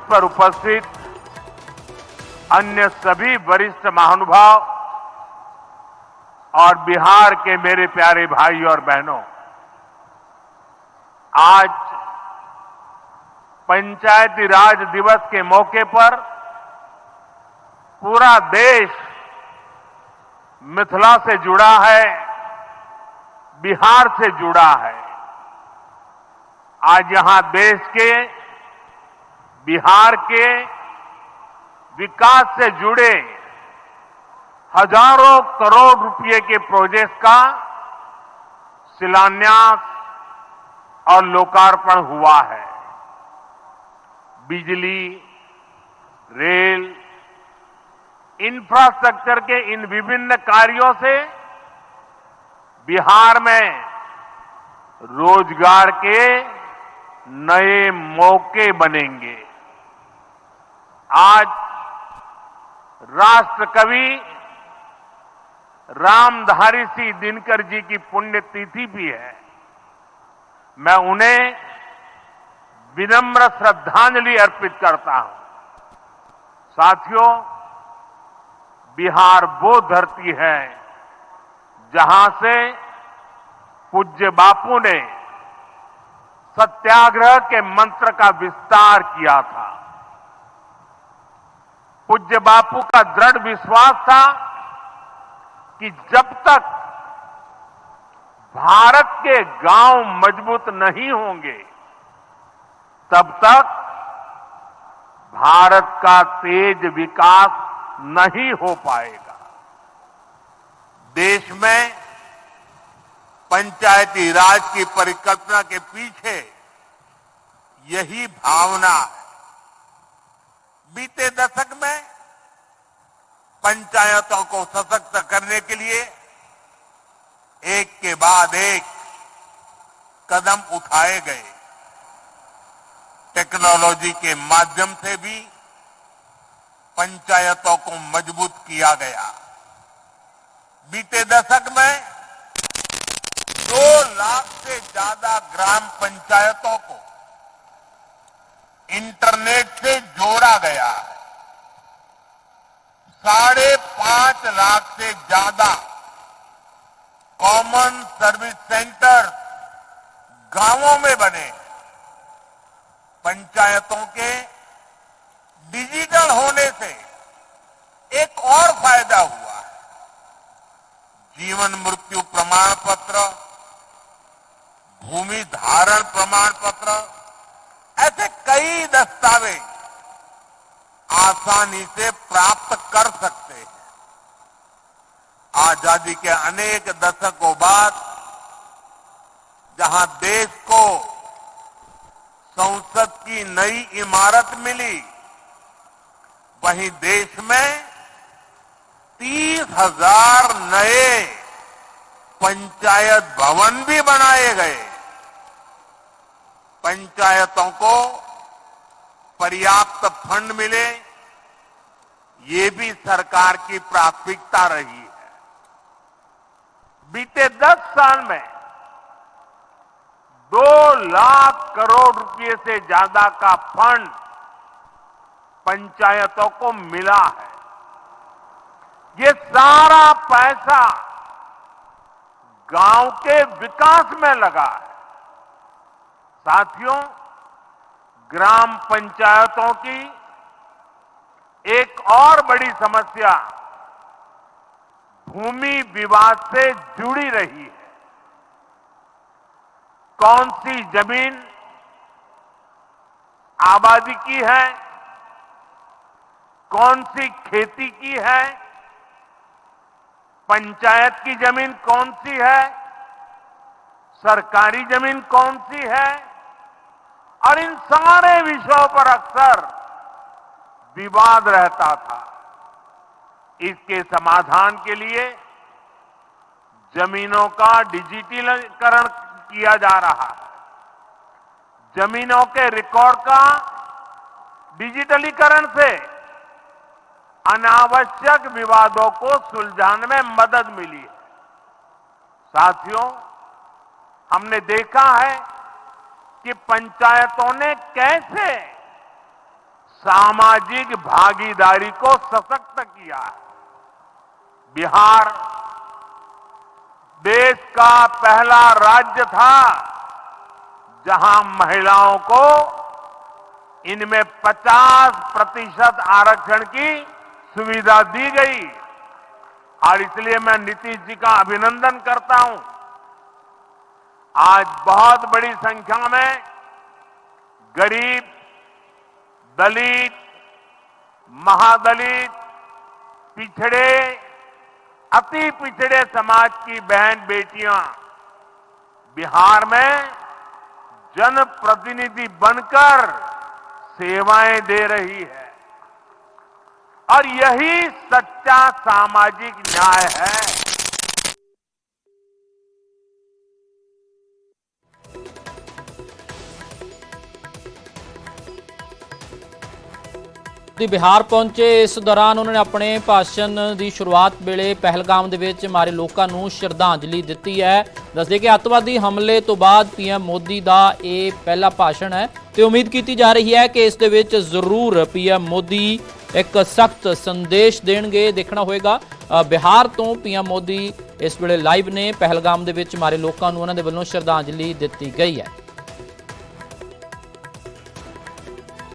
पर उपस्थित अन्य सभी वरिष्ठ महानुभाव और बिहार के मेरे प्यारे भाई और बहनों, आज पंचायती राज दिवस के मौके पर पूरा देश मिथिला से जुड़ा है, बिहार से जुड़ा है। आज यहां देश के, बिहार के विकास से जुड़े हजारों करोड़ रुपए के प्रोजेक्ट का शिलान्यास और लोकार्पण हुआ है। बिजली, रेल, इंफ्रास्ट्रक्चर के इन विभिन्न कार्यों से बिहार में रोजगार के नए मौके बनेंगे। आज राष्ट्रकवि रामधारी सिंह दिनकर जी की पुण्यतिथि भी है। मैं उन्हें विनम्र श्रद्धांजलि अर्पित करता हूं। साथियों, बिहार वो धरती है जहां से पूज्य बापू ने सत्याग्रह के मंत्र का विस्तार किया था। पूज्य बापू का दृढ़ विश्वास था कि जब तक भारत के गांव मजबूत नहीं होंगे, तब तक भारत का तेज विकास नहीं हो पाएगा। देश में पंचायती राज की परिकल्पना के पीछे यही भावना है। बीते दशक में पंचायतों को सशक्त करने के लिए एक के बाद एक कदम उठाए गए। टेक्नोलॉजी के माध्यम से भी पंचायतों को मजबूत किया गया। बीते दशक में 2 लाख से ज्यादा ग्राम पंचायतों को इंटरनेट से जोड़ा गया है। 5.5 लाख से ज्यादा कॉमन सर्विस सेंटर गांवों में बने। पंचायतों के डिजिटल होने से एक और फायदा हुआ है। जीवन मृत्यु प्रमाण पत्र, भूमि धारण प्रमाण पत्र, ऐसे कई दस्तावेज आसानी से प्राप्त कर सकते हैं। आजादी के अनेक दशकों बाद जहां देश को संसद की नई इमारत मिली, वहीं देश में 30,000 नए पंचायत भवन भी बनाए गए। पंचायतों को पर्याप्त फंड मिले, ये भी सरकार की प्राथमिकता रही है। बीते 10 साल में 2 लाख करोड़ रुपए से ज्यादा का फंड पंचायतों को मिला है। ये सारा पैसा गांव के विकास में लगा है। साथियों, ग्राम पंचायतों की एक और बड़ी समस्या भूमि विवाद से जुड़ी रही है। कौन सी जमीन आबादी की है, कौन सी खेती की है, पंचायत की जमीन कौन सी है, सरकारी जमीन कौन सी है, और इन सारे विषयों पर अक्सर विवाद रहता था। इसके समाधान के लिए जमीनों का डिजिटलीकरण किया जा रहा है। जमीनों के रिकॉर्ड का डिजिटलीकरण से अनावश्यक विवादों को सुलझाने में मदद मिली है। साथियों, हमने देखा है कि पंचायतों ने कैसे सामाजिक भागीदारी को सशक्त किया है। बिहार देश का पहला राज्य था जहां महिलाओं को इनमें 50% आरक्षण की सुविधा दी गई और इसलिए मैं नीतीश जी का अभिनंदन करता हूं। आज बहुत बड़ी संख्या में गरीब, दलित, महादलित, पिछड़े, अति पिछड़े समाज की बहन बेटियां बिहार में जनप्रतिनिधि बनकर सेवाएं दे रही है और यही सच्चा सामाजिक न्याय है। बिहार पहुंचे। इस दौरान उन्होंने अपने भाषण की शुरुआत वेले पहलगाम दे विच मारे लोगों को श्रद्धांजलि दी है। दसदे कि अतवादी हमले तो बाद पीएम मोदी का यह पहला भाषण है तो उम्मीद की जा रही है कि इस दे विच जरूर पीएम मोदी एक सख्त संदेश देणगे। देखना होएगा। बिहार तो पीएम मोदी इस वेले लाइव ने पहलगाम दे विच मारे लोगों को उन्होंने वल्लों श्रद्धांजलि दी गई है।